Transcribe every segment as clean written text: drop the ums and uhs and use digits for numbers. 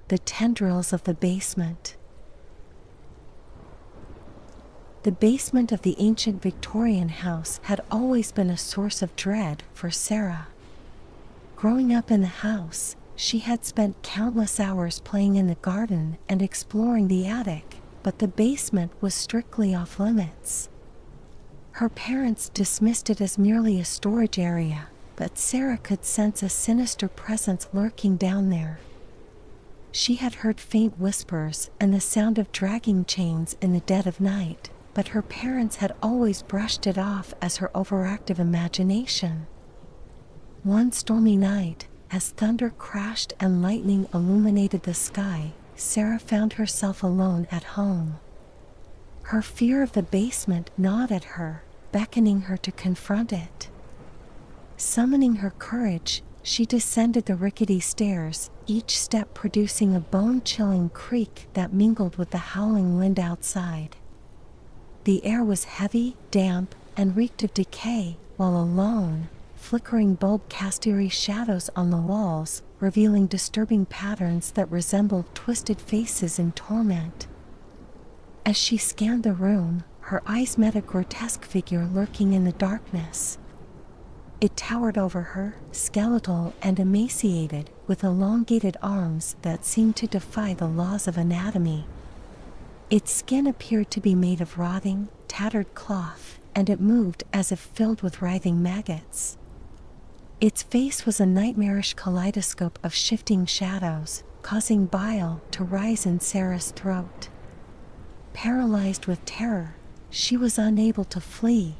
The Tendrils of the Basement. The basement of the ancient Victorian house had always been a source of dread for Sarah. Growing up in the house, she had spent countless hours playing in the garden and exploring the attic, but the basement was strictly off limits. Her parents dismissed it as merely a storage area, but Sarah could sense a sinister presence lurking down there. She had heard faint whispers and the sound of dragging chains in the dead of night, but her parents had always brushed it off as her overactive imagination. One stormy night, as thunder crashed and lightning illuminated the sky, Sarah found herself alone at home. Her fear of the basement gnawed at her, beckoning her to confront it. Summoning her courage, she descended the rickety stairs, each step producing a bone-chilling creak that mingled with the howling wind outside. The air was heavy, damp, and reeked of decay, while a lone, flickering bulb cast eerie shadows on the walls, revealing disturbing patterns that resembled twisted faces in torment. As she scanned the room, her eyes met a grotesque figure lurking in the darkness. It towered over her, skeletal and emaciated, with elongated arms that seemed to defy the laws of anatomy. Its skin appeared to be made of rotting, tattered cloth, and it moved as if filled with writhing maggots. Its face was a nightmarish kaleidoscope of shifting shadows, causing bile to rise in Sarah's throat. Paralyzed with terror, she was unable to flee.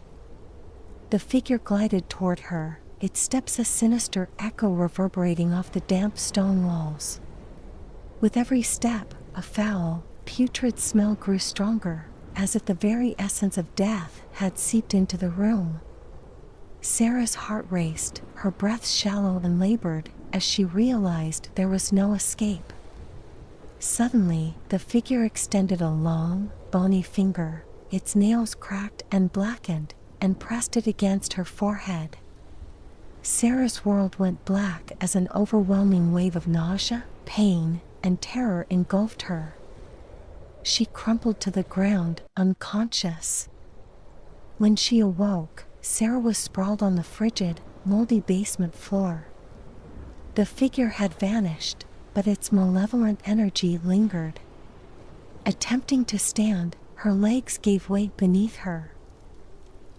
The figure glided toward her, its steps a sinister echo reverberating off the damp stone walls. With every step, a foul, putrid smell grew stronger, as if the very essence of death had seeped into the room. Sarah's heart raced, her breath shallow and labored, as she realized there was no escape. Suddenly, the figure extended a long, bony finger, its nails cracked and blackened, and pressed it against her forehead. Sarah's world went black as an overwhelming wave of nausea, pain, and terror engulfed her. She crumpled to the ground, unconscious. When she awoke, Sarah was sprawled on the frigid, moldy basement floor. The figure had vanished, but its malevolent energy lingered. Attempting to stand, her legs gave way beneath her.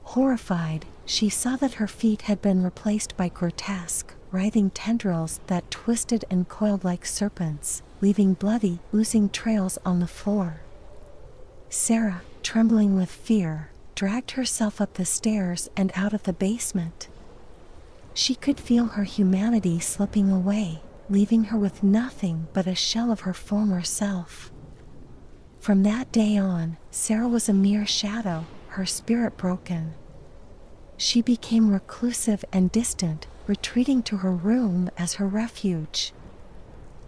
Horrified, she saw that her feet had been replaced by grotesque, writhing tendrils that twisted and coiled like serpents, leaving bloody, oozing trails on the floor. Sarah, trembling with fear, dragged herself up the stairs and out of the basement. She could feel her humanity slipping away, leaving her with nothing but a shell of her former self. From that day on, Sarah was a mere shadow, her spirit broken. She became reclusive and distant, retreating to her room as her refuge.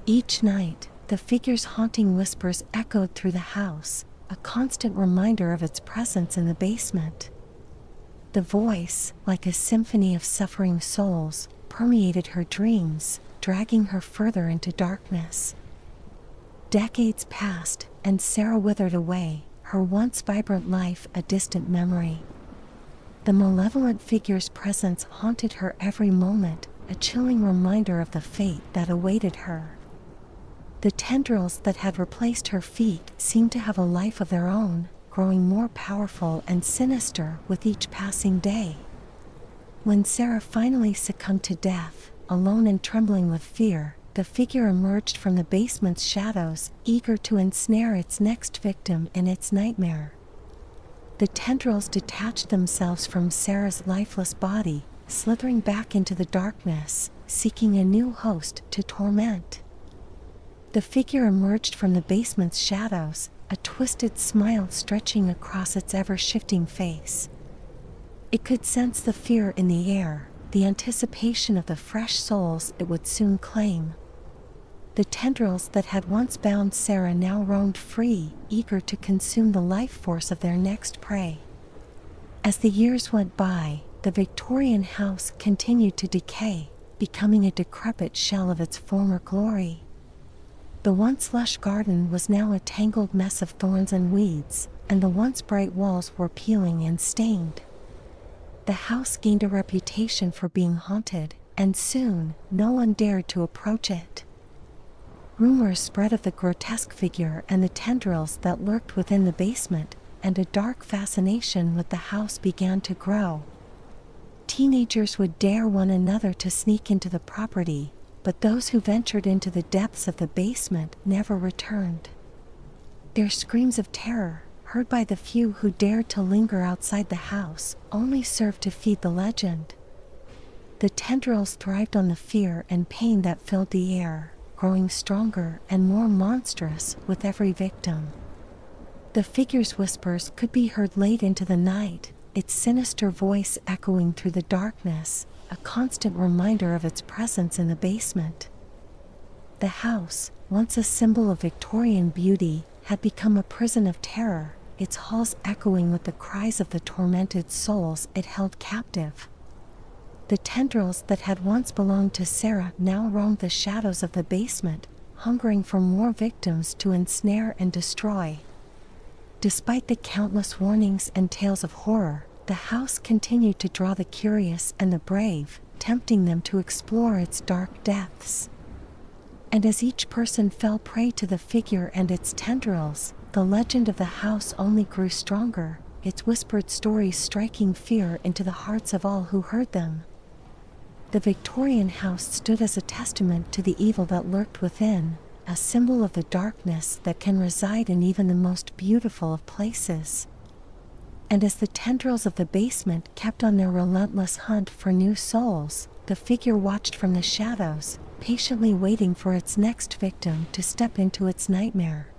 Each night, the figure's haunting whispers echoed through the house, a constant reminder of its presence in the basement. The voice, like a symphony of suffering souls, permeated her dreams, dragging her further into darkness. Decades passed, and Sarah withered away, her once vibrant life a distant memory. The malevolent figure's presence haunted her every moment, a chilling reminder of the fate that awaited her. The tendrils that had replaced her feet seemed to have a life of their own, growing more powerful and sinister with each passing day. When Sarah finally succumbed to death, alone and trembling with fear, the figure emerged from the basement's shadows, eager to ensnare its next victim in its nightmare. The tendrils detached themselves from Sarah's lifeless body, slithering back into the darkness, seeking a new host to torment. The figure emerged from the basement's shadows, a twisted smile stretching across its ever-shifting face. It could sense the fear in the air, the anticipation of the fresh souls it would soon claim. The tendrils that had once bound Sarah now roamed free, eager to consume the life force of their next prey. As the years went by, the Victorian house continued to decay, becoming a decrepit shell of its former glory. The once lush garden was now a tangled mess of thorns and weeds, and the once bright walls were peeling and stained. The house gained a reputation for being haunted, and soon, no one dared to approach it. Rumors spread of the grotesque figure and the tendrils that lurked within the basement, and a dark fascination with the house began to grow. Teenagers would dare one another to sneak into the property, but those who ventured into the depths of the basement never returned. Their screams of terror, heard by the few who dared to linger outside the house, only served to feed the legend. The tendrils thrived on the fear and pain that filled the air, growing stronger and more monstrous with every victim. The figure's whispers could be heard late into the night, its sinister voice echoing through the darkness, a constant reminder of its presence in the basement. The house, once a symbol of Victorian beauty, had become a prison of terror, its halls echoing with the cries of the tormented souls it held captive. The tendrils that had once belonged to Sarah now roamed the shadows of the basement, hungering for more victims to ensnare and destroy. Despite the countless warnings and tales of horror, the house continued to draw the curious and the brave, tempting them to explore its dark depths. And as each person fell prey to the figure and its tendrils, the legend of the house only grew stronger, its whispered stories striking fear into the hearts of all who heard them. The Victorian house stood as a testament to the evil that lurked within, a symbol of the darkness that can reside in even the most beautiful of places. And as the tendrils of the basement kept on their relentless hunt for new souls, the figure watched from the shadows, patiently waiting for its next victim to step into its nightmare.